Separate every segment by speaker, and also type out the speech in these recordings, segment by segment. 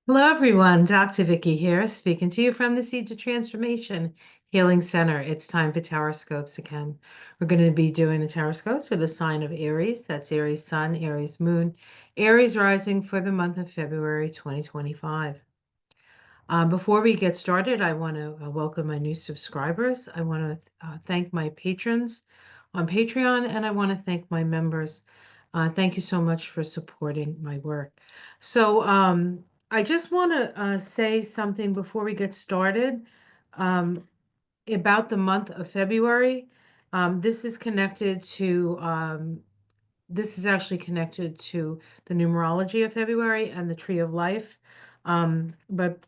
Speaker 1: Hello, everyone. Dr. Vicky here, speaking to you from the Seeds of Transformation Healing Center. It's time for Tarot Scopes again. We're going to be doing the Tarot Scopes for the sign of Aries. That's Aries Sun, Aries Moon, Aries Rising for the month of February 2025. Before we get started, I want to welcome my new subscribers. I want to thank my patrons on Patreon, and I want to thank my members. Thank you so much for supporting my work. So I just want to say something before we get started um, about the month of February. This is connected to this is actually connected to the numerology of February and the tree of life. But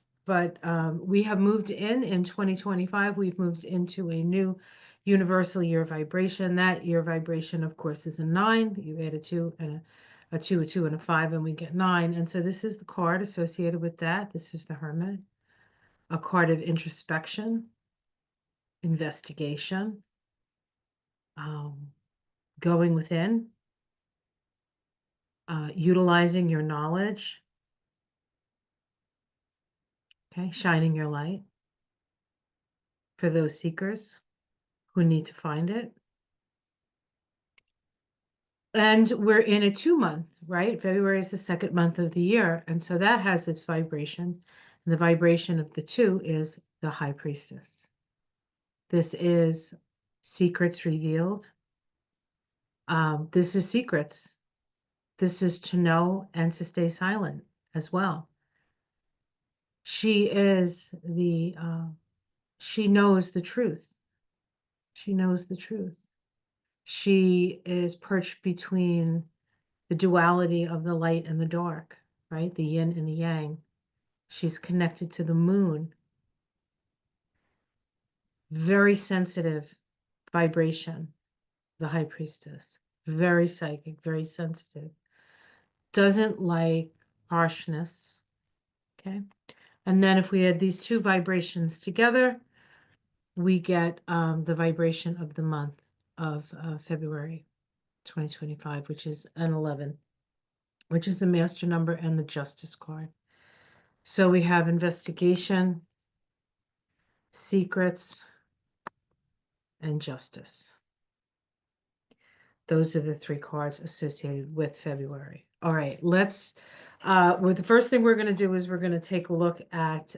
Speaker 1: we have moved in 2025. We've moved into a new universal year vibration. That year vibration, of course, is a 9. You add a 2 and a 2, a 2, and a 5, and we get 9. And so this is the card associated with that. This is the Hermit, a card of introspection, investigation, um, going within, utilizing your knowledge. Okay, shining your light for those seekers who need to find it. And we're in a 2 month, right? February is the second month of the year. And so that has its vibration. And the vibration of the 2 is the High Priestess. This is secrets revealed. This is secrets. This is to know and to stay silent as well. She is she knows the truth. She knows the truth. She is perched between the duality of the light and the dark, right? The yin and the yang. She's connected to the moon. Very sensitive vibration, the High Priestess. Very psychic, very sensitive. Doesn't like harshness, okay? And then if we add these two vibrations together, we get the vibration of the month of February 2025, which is an 11. Which is the master number and the justice card. So we have investigation, secrets, and justice. Those are the 3 cards associated with February. All right, let's, well, the first thing we're going to do is we're going to take a look at,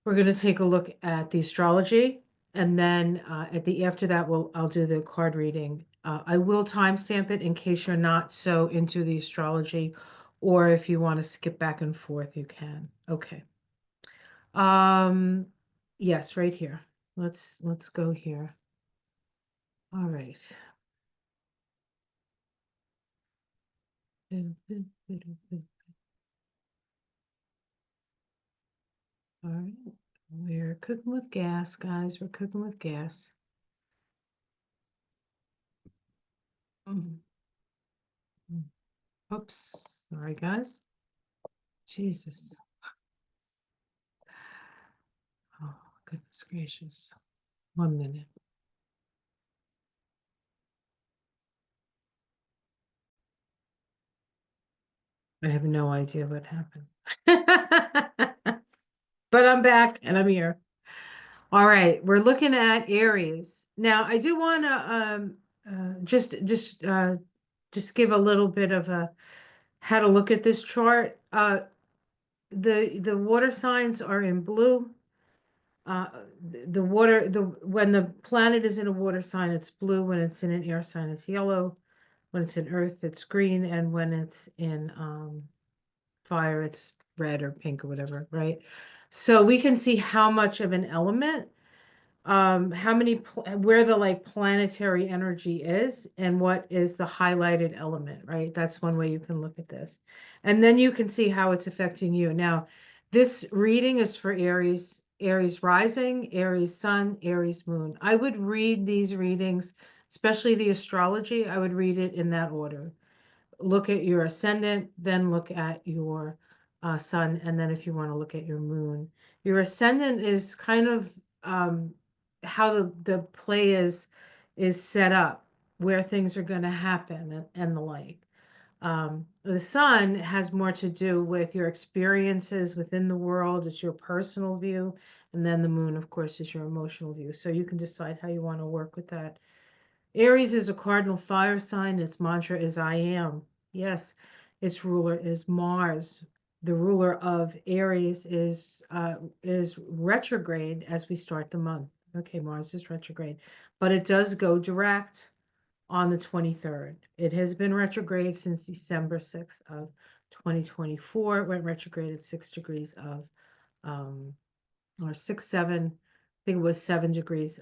Speaker 1: the astrology, and then after that, I'll do the card reading. I will timestamp it in case you're not so into the astrology, or if you want to skip back and forth, you can. Okay. Yes, right here. Let's go here. All right. All right. We're cooking with gas, guys. We're cooking with gas. Mm. Oops. Sorry, guys. Jesus. Oh, goodness gracious. 1 minute. I have no idea what happened. But I'm back and I'm here. All right, we're looking at Aries. Now, I do want to just give a little bit of a how to look at this chart. The water signs are in blue. Uh, when the planet is in a water sign, it's blue. When it's in an air sign, it's yellow. When it's in earth, it's green, and when it's in fire, it's red or pink or whatever, right? So we can see how much of an element, where the like planetary energy is and what is the highlighted element, right? That's one way you can look at this. And then you can see how it's affecting you. Now, this reading is for Aries, Aries rising, Aries sun, Aries moon. I would read these readings, especially the astrology, I would read it in that order. Look at your ascendant, then look at your sun, and then if you want to look at your moon. Your ascendant is kind of how the play is set up, where things are going to happen and the like. The sun has more to do with your experiences within the world. It's your personal view. And then the moon, of course, is your emotional view. So you can decide how you want to work with that. Aries is a cardinal fire sign. Its mantra is I am. Yes, its ruler is Mars. The ruler of Aries is retrograde as we start the month. Okay, Mars is retrograde, but it does go direct on the 23rd. It has been retrograde since December 6th of 2024. It went retrograde at 6 degrees or 6, 7, I think it was 7 degrees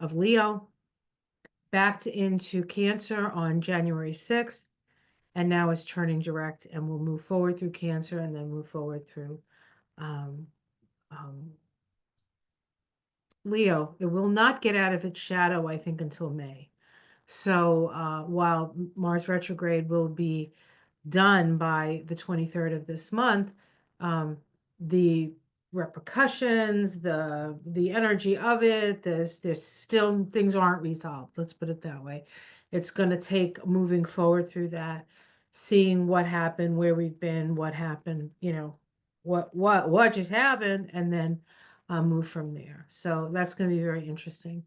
Speaker 1: of Leo, backed into Cancer on January 6th, and now is turning direct and will move forward through Cancer and then move forward through um, um, Leo. It will not get out of its shadow, I think, until May. So while Mars retrograde will be done by the 23rd of this month, the repercussions, the energy of it, there's still things aren't resolved. Let's put it that way. It's going to take moving forward through that, seeing what happened, where we've been, what happened, what just happened, and then move from there. So that's going to be very interesting.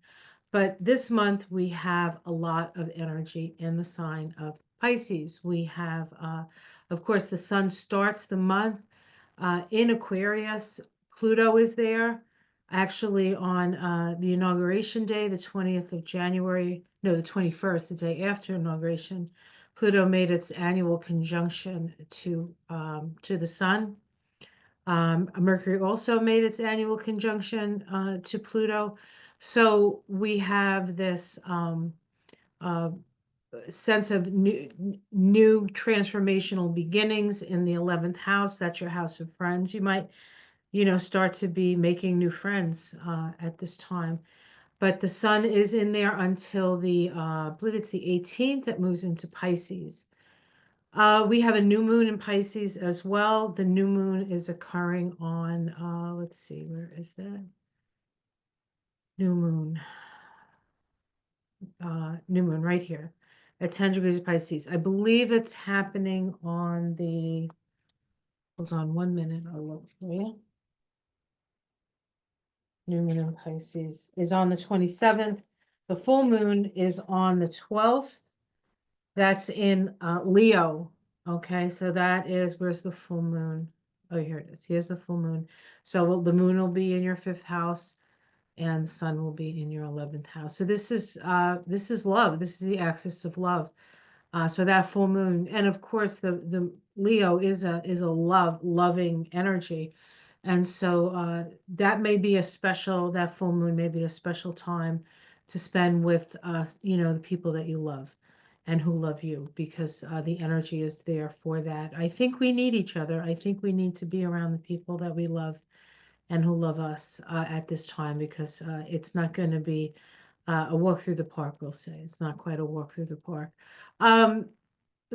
Speaker 1: But this month we have a lot of energy in the sign of Pisces. We have, of course, the sun starts the month in Aquarius. Pluto is there. Actually, on the inauguration day, the 20th of January, no, the 21st, the day after inauguration, Pluto made its annual conjunction to the sun. Mercury also made its annual conjunction to Pluto. So we have this uh, sense of new transformational beginnings in the 11th house. That's your house of friends. You might, start to be making new friends at this time. But the sun is in there until I believe it's the 18th. It moves into Pisces. We have a new moon in Pisces as well. The new moon is occurring on, let's see, where is that? New moon. New moon right here at 10 degrees of Pisces. I believe it's happening on hold on 1 minute, I'll look for you. New moon in Pisces is on the 27th. The full moon is on the 12th. That's in Leo. Okay, so that is, where's the full moon? Oh, here it is. Here's the full moon. So the moon will be in your 5th house and the sun will be in your 11th house. So this is love. This is the axis of love. So that full moon, and of course the Leo is a loving energy. And so that may be that full moon may be a special time to spend with, the people that you love and who love you, because the energy is there for that. I think we need each other. I think we need to be around the people that we love and who love us at this time, because it's not going to be a walk through the park, we'll say. It's not quite a walk through the park. The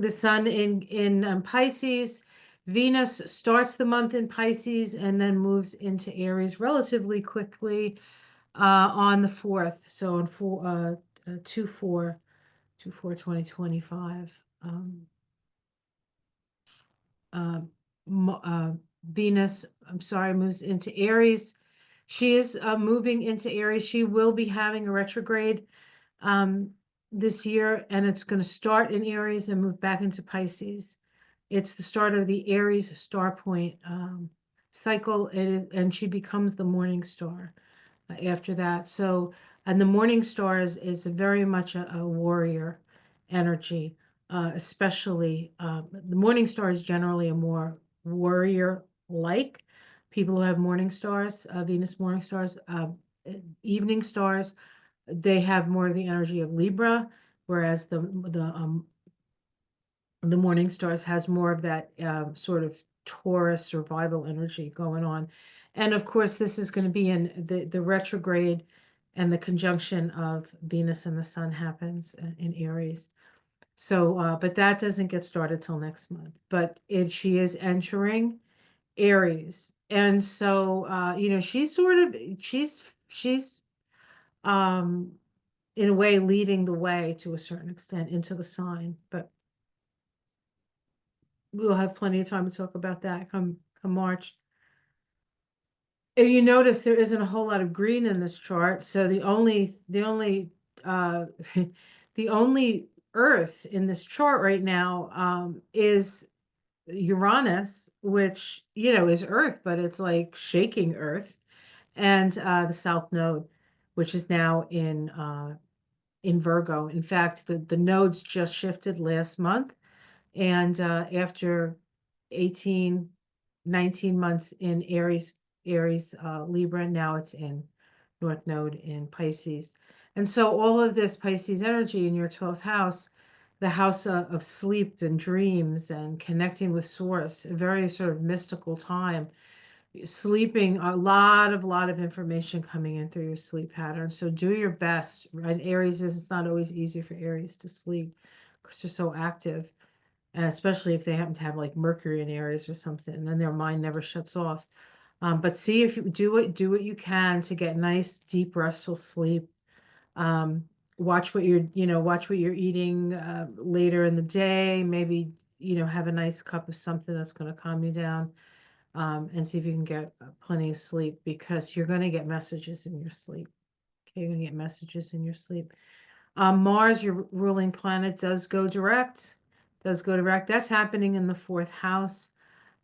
Speaker 1: sun in Pisces. Venus starts the month in Pisces and then moves into Aries relatively quickly on the 4th. So on 2/4/2025. Uh, Venus, I'm sorry, moves into Aries. She is moving into Aries. She will be having a retrograde this year, and it's going to start in Aries and move back into Pisces. It's the start of the Aries star point cycle. It is, and she becomes the morning star after that. So, and the morning star is very much a warrior energy, especially the morning star is generally a more warrior-like. People who have morning stars, Venus morning stars, evening stars, they have more of the energy of Libra, whereas the morning stars has more of that sort of Taurus survival energy going on. And of course, this is going to be in the retrograde, and the conjunction of Venus and the sun happens in Aries. So, but that doesn't get started till next month. But she is entering Aries. And so, she's um, in a way leading the way to a certain extent into the sign. But we'll have plenty of time to talk about that come March. If you notice, there isn't a whole lot of green in this chart, so uh the only Earth in this chart right now is Uranus, which is Earth, but it's like shaking Earth, and the South Node, which is now in Virgo. In fact, the nodes just shifted last month, and after 18, 19 months in Aries Libra, now it's in North Node in Pisces. And so all of this Pisces energy in your 12th house, the house of sleep and dreams and connecting with source, a very sort of mystical time. Sleeping, a lot of information coming in through your sleep pattern. So do your best, right? Aries is, it's not always easy for Aries to sleep because they're so active. And especially if they happen to have like Mercury in Aries or something, and then their mind never shuts off. But see if you do what you can to get nice, deep, restful sleep. Um, watch what you're eating later in the day. Maybe, have a nice cup of something that's going to calm you down. And see if you can get plenty of sleep because you're going to get messages in your sleep. Okay, you're going to get messages in your sleep. Mars, your ruling planet, does go direct. Does go direct. That's happening in the fourth house.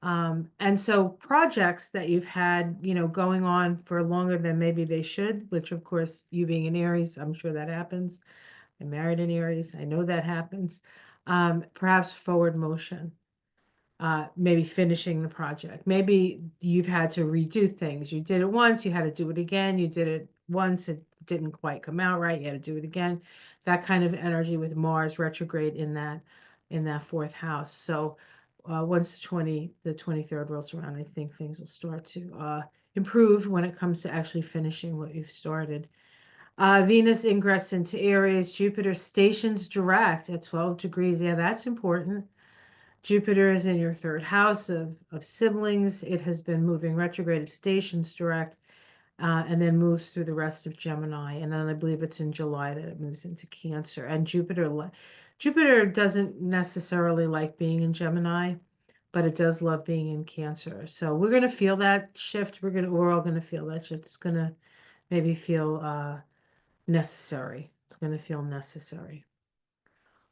Speaker 1: And so projects that you've had, going on for longer than maybe they should, which of course, you being an Aries, I'm sure that happens. I married an Aries. I know that happens. Perhaps forward motion, maybe finishing the project. Maybe you've had to redo things. You did it once, you had to do it again. You did it once, it didn't quite come out right. You had to do it again. That kind of energy with Mars retrograde in that fourth house. So once the 23rd rolls around, I think things will start to improve when it comes to actually finishing what you've started. Venus ingress into Aries, Jupiter stations direct at 12 degrees. Yeah, that's important. Jupiter is in your third house of siblings. It has been moving retrograde stations direct, and then moves through the rest of Gemini. And then I believe it's in July that it moves into Cancer. And Jupiter doesn't necessarily like being in Gemini, but it does love being in Cancer. So we're going to feel that shift. We're all going to feel that shift. It's going to maybe feel necessary. It's going to feel necessary.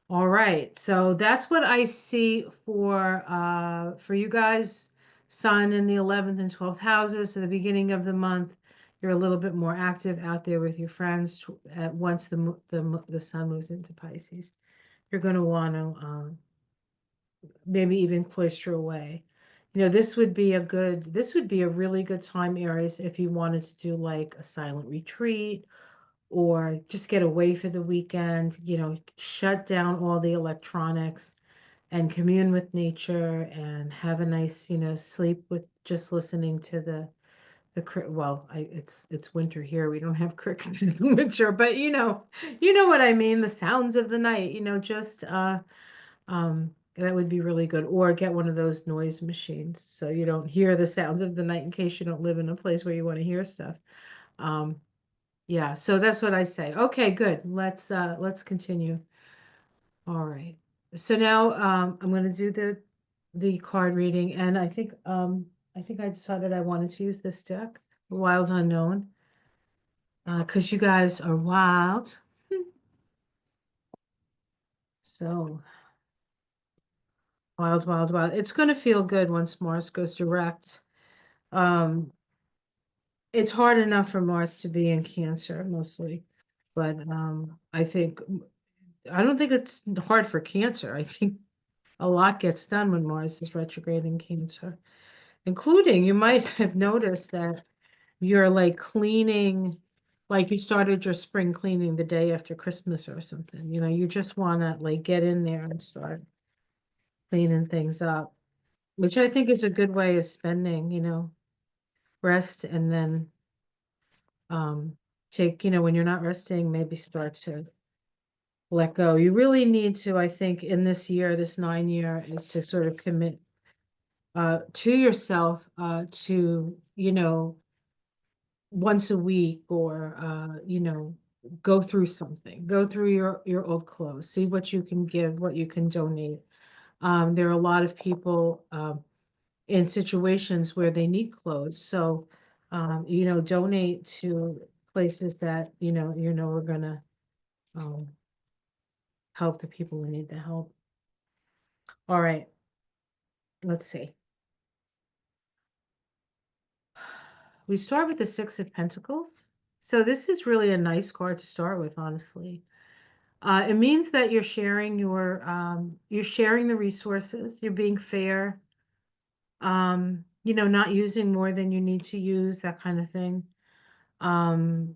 Speaker 1: All right, so that's what I see for you guys. Sun in the 11th and 12th houses. So the beginning of the month, you're a little bit more active out there with your friends. Once the sun moves into Pisces, you're going to want to maybe even cloister away. This would be a really good time, Aries, if you wanted to do like a silent retreat or just get away for the weekend, shut down all the electronics and commune with nature and have a nice, sleep with just listening to it's winter here. We don't have crickets in the winter, but you know what I mean, the sounds of the night, just that would be really good. Or get one of those noise machines so you don't hear the sounds of the night in case you don't live in a place where you want to hear stuff. Um, yeah, so that's what I say. Okay, good. Let's continue. All right. So now I'm going to do the card reading, and I think I decided I wanted to use this deck, Wild Unknown, because you guys are wild. So wild, wild, wild. It's going to feel good once Mars goes direct. Um, it's hard enough for Mars to be in Cancer mostly, but I don't think it's hard for Cancer. I think a lot gets done when Mars is retrograde in Cancer, including you might have noticed that you're like cleaning, like you started your spring cleaning the day after Christmas or something. You just want to like get in there and start cleaning things up, which I think is a good way of spending, rest and then take, when you're not resting, maybe start to let go. You really need to, I think, in this year, this 9 year, is to sort of commit to yourself to, once a week or, go through something, go through your old clothes, see what you can give, what you can donate. There are a lot of people in situations where they need clothes. So, donate to places that, are gonna um, help the people who need the help. All right, let's see. We start with the Six of Pentacles. So this is really a nice card to start with, honestly. It means that you're sharing the resources, you're being fair, not using more than you need to use, that kind of thing. Um,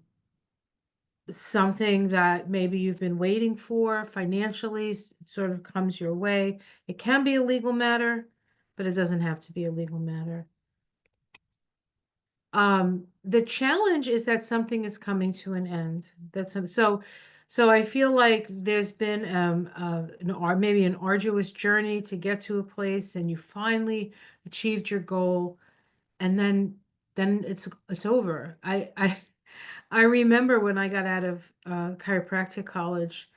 Speaker 1: Something that maybe you've been waiting for financially sort of comes your way. It can be a legal matter, but it doesn't have to be a legal matter. The challenge is that something is coming to an end. So I feel like there's been maybe an arduous journey to get to a place, and you finally achieved your goal, and then it's over. I remember when I got out of chiropractic college,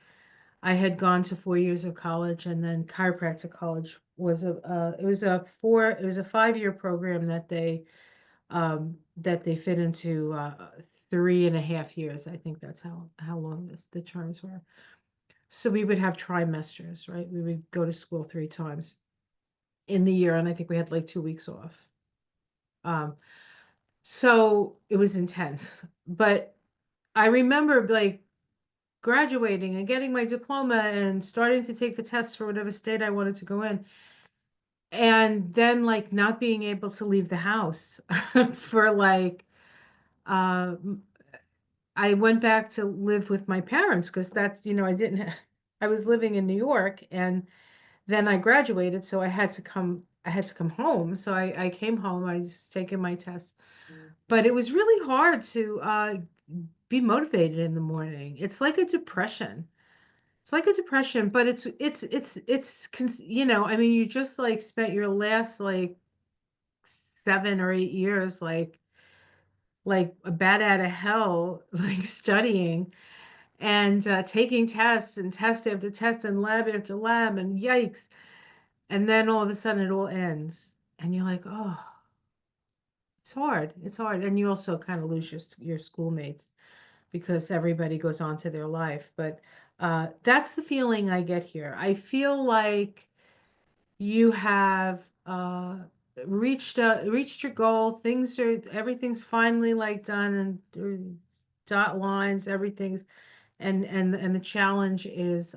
Speaker 1: I had gone to 4 years of college, and then chiropractic college was it was a 5-year program that they fit into 3.5 years. I think that's how long the terms were. So we would have trimesters, right? We would go to school 3 times in the year, and I think we had like 2 weeks off. Um, so it was intense. But I remember like graduating and getting my diploma and starting to take the tests for whatever state I wanted to go in. And then like not being able to leave the house for like uh, I went back to live with my parents because that's, I was living in New York, and then I graduated, so I had to come home. So I came home, I was taking my test, but it was really hard to be motivated in the morning. It's like a depression. It's like a depression, but I mean, you just like spent your last like 7 or 8 years like a bat out of hell, like studying and taking tests and test after test and lab after lab and yikes. And then all of a sudden it all ends. And you're like, oh, it's hard. It's hard. And you also kind of lose your schoolmates because everybody goes on to their life. But that's the feeling I get here. I feel like you have reached your goal. Everything's finally like done, and there's dot lines, everything's and the challenge is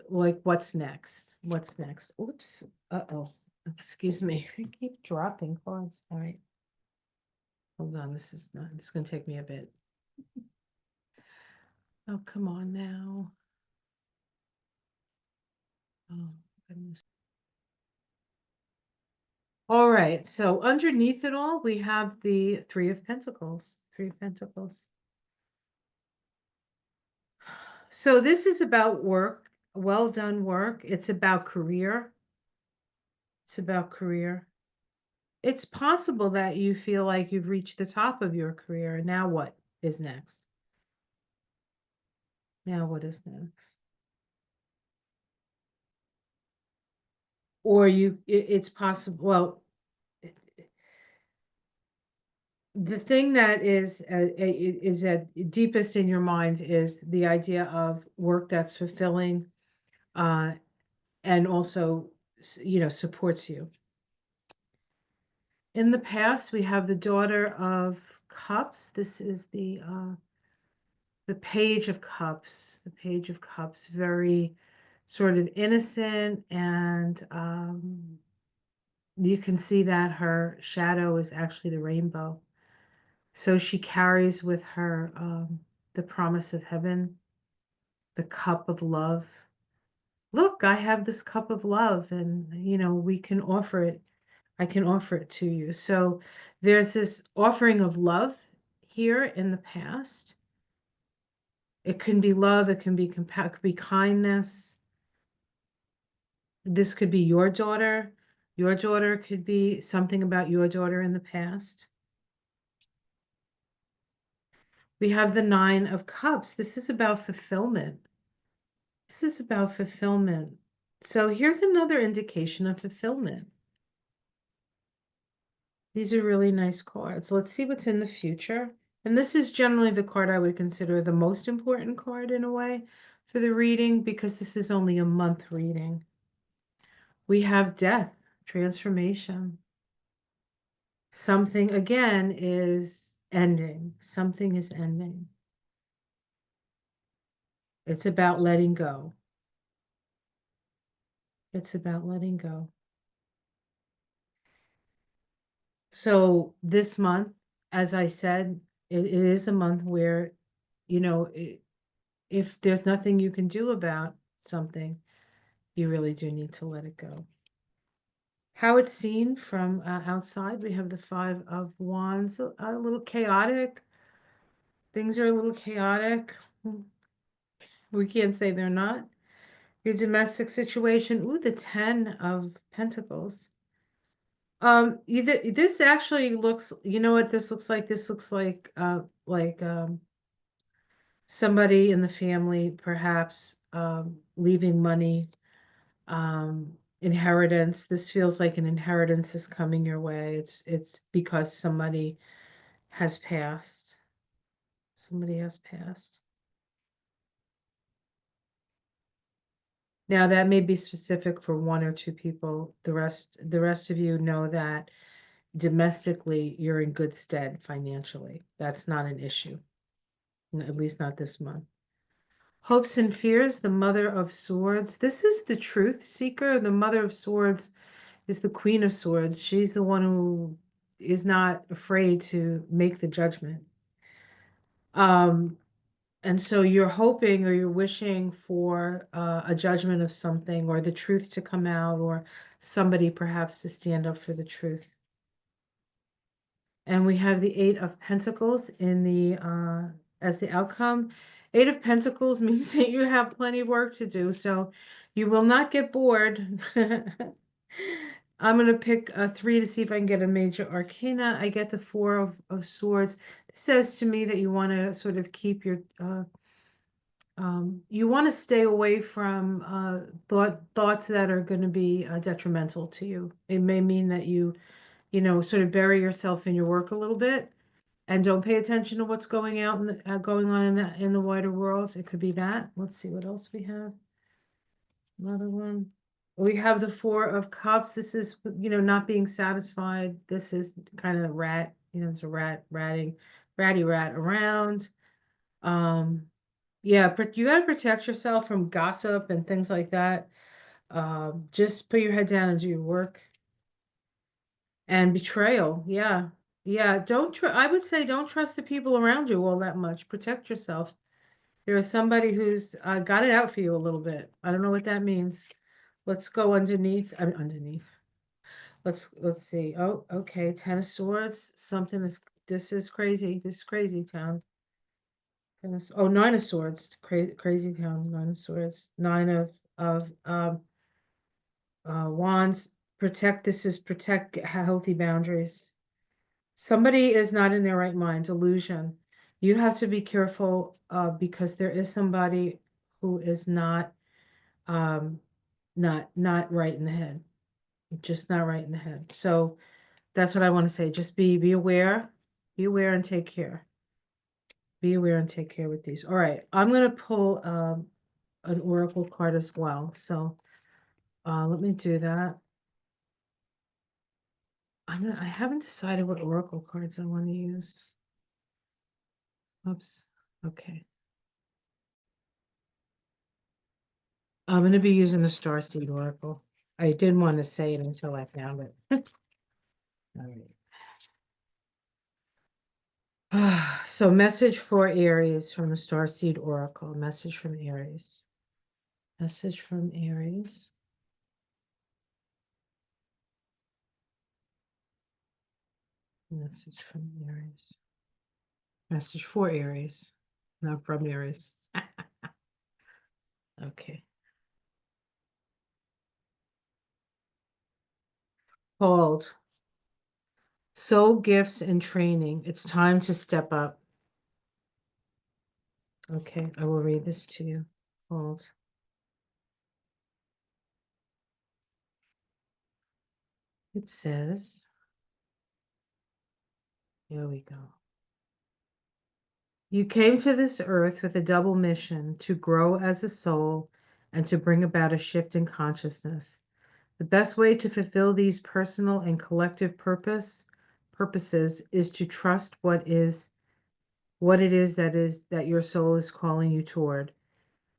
Speaker 1: like what's next? What's next? Oops. Uh-oh. Excuse me. I keep dropping cards. All right. Hold on. This is gonna take me a bit. Oh, come on now. Oh, goodness. All right. So underneath it all, we have the Three of Pentacles. Three of Pentacles. So this is about work, well done work. It's about career. It's about career. It's possible that you feel like you've reached the top of your career. Now what is next? Now what is next? Or it's possible, well, the thing that is at deepest in your mind is the idea of work that's fulfilling, uh, and also, supports you. In the past, we have the Daughter of Cups. This is the Page of Cups. The Page of Cups, very sort of innocent, and you can see that her shadow is actually the rainbow. So she carries with her the promise of heaven, the cup of love. Look, I have this cup of love, and we can offer it. I can offer it to you. So there's this offering of love here in the past. It can be love, it can be it could be kindness. This could be your daughter. Your daughter could be something about your daughter in the past. We have the Nine of Cups. This is about fulfillment. This is about fulfillment. So here's another indication of fulfillment. These are really nice cards. Let's see what's in the future. And this is generally the card I would consider the most important card in a way for the reading, because this is only a month reading. We have death, transformation. Something again is ending. Something is ending. It's about letting go. It's about letting go. So this month, as I said, it is a month where, you know, if there's nothing you can do about something, you really do need to let it go. How it's seen from outside, we have the Five of Wands, a little chaotic. Things are a little chaotic. We can't say they're not. Your domestic situation, ooh, the Ten of Pentacles. Either this actually looks, you know what this looks like? This looks like somebody in the family perhaps leaving money, inheritance. This feels like an inheritance is coming your way. It's because somebody has passed. Somebody has passed. Now that may be specific for one or two people. The rest of you know that domestically you're in good stead financially. That's not an issue, at least not this month. Hopes and fears, the Mother of Swords. This is the truth seeker. The Mother of Swords is the Queen of Swords. She's the one who is not afraid to make the judgment. And so you're hoping or you're wishing for a judgment of something, or the truth to come out, or somebody perhaps to stand up for the truth. And we have the Eight of Pentacles in the as the outcome. Eight of Pentacles means that you have plenty of work to do, so you will not get bored. I'm going to pick a three to see if I can get a major arcana. I get the Four of Swords. This says to me that you want to sort of keep your you want to stay away from thoughts that are going to be detrimental to you. It may mean that you know, sort of bury yourself in your work a little bit and don't pay attention to what's going out and going on in the wider world. It could be that. Let's see what else we have. Another one. We have the Four of Cups. This is, you know, not being satisfied. This is kind of a rat, you know, it's a ratty rat around. Yeah, but you got to protect yourself from gossip and things like that. Just put your head down and do your work. And betrayal, yeah. Yeah, I would say don't trust the people around you all that much. Protect yourself. There is somebody who's got it out for you a little bit. I don't know what that means. Let's go underneath. I mean, underneath. Let's see. Oh, okay. Ten of Swords. This is crazy. This is crazy town. Oh, Nine of Swords. Crazy town. Nine of Swords. Nine of Wands. Protect healthy boundaries. Somebody is not in their right mind. Delusion. You have to be careful because there is somebody who is um, not right in the head, just not right in the head. So that's what I want to say. Just be aware and take care. Be aware and take care with these. All right, I'm gonna pull an oracle card as well. So let me do that. I haven't decided what oracle cards I want to use. Oops. Okay. I'm going to be using the Starseed Oracle. I didn't want to say it until I found it. All right. So message for Aries from the Starseed Oracle. Message from Aries. Message from Aries. Message from Aries. Message for Aries. Not from Aries. Okay. Hold. Soul gifts and training. It's time to step up. Okay, I will read this to you. Hold. It says, here we go. You came to this earth with a double mission to grow as a soul and to bring about a shift in consciousness. The best way to fulfill these personal and collective purposes is to trust what it is that your soul is calling you toward,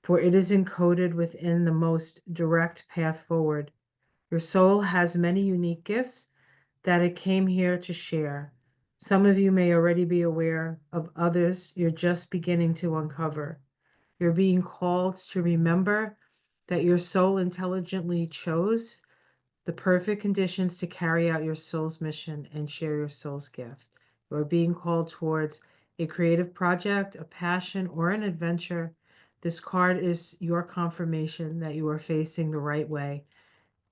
Speaker 1: for it is encoded within the most direct path forward. Your soul has many unique gifts that it came here to share. Some of you may already be aware of others you're just beginning to uncover. You're being called to remember that your soul intelligently chose the perfect conditions to carry out your soul's mission and share your soul's gift. You are being called towards a creative project, a passion, or an adventure. This card is your confirmation that you are facing the right way.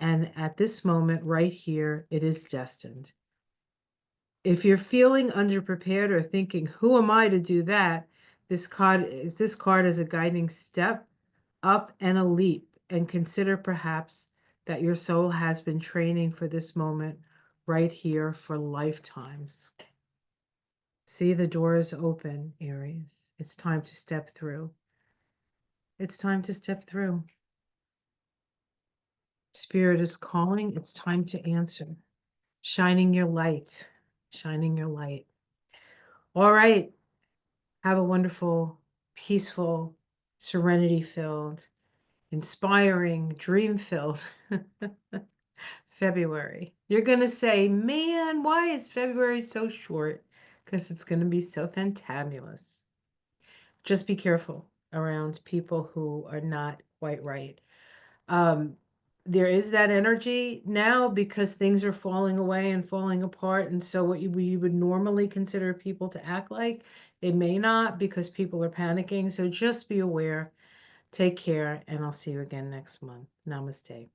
Speaker 1: And at this moment, right here, it is destined. If you're feeling underprepared or thinking, who am I to do that? This card is a guiding step up and a leap, and consider perhaps that your soul has been training for this moment right here for lifetimes. See, the door is open, Aries. It's time to step through. It's time to step through. Spirit is calling. It's time to answer. Shining your light. Shining your light. All right. Have a wonderful, peaceful, serenity-filled, inspiring, dream-filled February. You're going to say, man, why is February so short? Because it's going to be so fantabulous. Just be careful around people who are not quite right. There is that energy now because things are falling away and falling apart. And so what you would normally consider people to act like, they may not because people are panicking. So just be aware. Take care, and I'll see you again next month. Namaste.